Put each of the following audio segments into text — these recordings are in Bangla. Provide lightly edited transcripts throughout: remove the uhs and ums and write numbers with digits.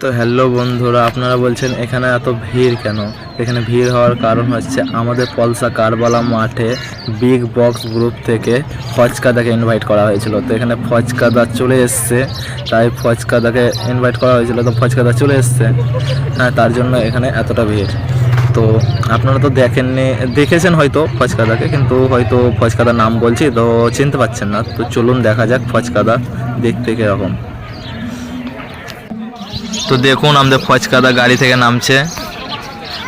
তো হ্যালো বন্ধুরা, আপনারা বলছেন এখানে এত ভিড় কেন? এখানে ভিড় হওয়ার কারণ হচ্ছে আমাদের পলসা কারবালা মাঠে বিগ বক্স গ্রুপ থেকে ফজকাদাকে ইনভাইট করা হয়েছিল। তো এখানে ফজকাদা চলে এসছে, তাই ফজকাদাকে ইনভাইট করা হয়েছিল। তো ফজকাদা চলে এসছে, হ্যাঁ, তার জন্য এখানে এতটা ভিড়। তো আপনারা তো দেখেছেন হয়তো ফজকাদাকে, কিন্তু হয়তো ফজকাদার নাম বলছি তো চিনতে পারছেন না। তো চলুন দেখা যাক ফজকাদা দেখতে কীরকম। তো দেখুন আমাদের ফজকাদা গাড়ি থেকে নামছে,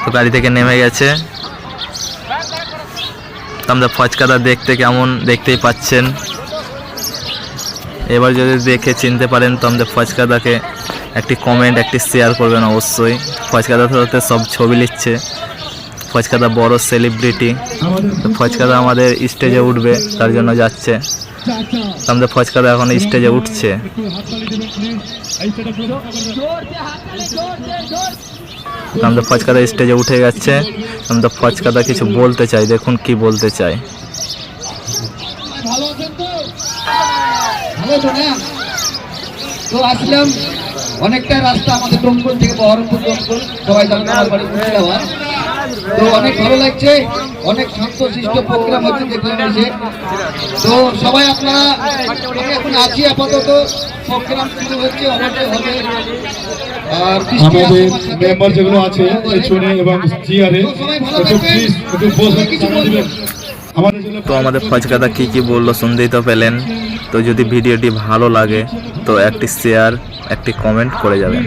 তো গাড়ি থেকে নেমে গেছে। তো আমাদের ফজকাদা দেখতে কেমন দেখতেই পাচ্ছেন। এবার যদি দেখে চিনতে পারেন তো আমাদের ফজকাদাকে একটি কমেন্ট, একটি শেয়ার করবেন অবশ্যই। ফজকাদার সাথে সব ছবি নিচ্ছে। ফজকাদা বড় সেলিব্রিটি। তো ফজকাদা আমাদের স্টেজে উঠবে, তার জন্য যাচ্ছে। আমাদের ফজকাদা এখন স্টেজে উঠছে। আমাদের ফজকাদা স্টেজে উঠে গেছে। আমাদের ফজকাদা কিছু বলতে চাই, দেখুন কি বলতে চাই। তো আসলাম অনেকটা রাস্তা আমাদের দমকল থেকে বহরমপুর দমকল, সবাই জানেন আমার বাড়ি মুর্শিদাবাদ। তো অনেক ভালো লাগছে, অনেক শান্তশিষ্ট প্রোগ্রাম হচ্ছে দেখলাম এসে। তো সবাই আপনারা এখন আছি, আপাতত প্রোগ্রাম শুরু হচ্ছে, অবশ্যই হবে। আর আমাদের মেম্বার যেগুলো আছে পেছনে এবং চেয়ারে তো আমাদের ফজকাদা কি বললো শুনতেই তো পেলেন। তো যদি ভিডিওটি ভালো লাগে তো একটি শেয়ার, একটি কমেন্ট করে যাবেন।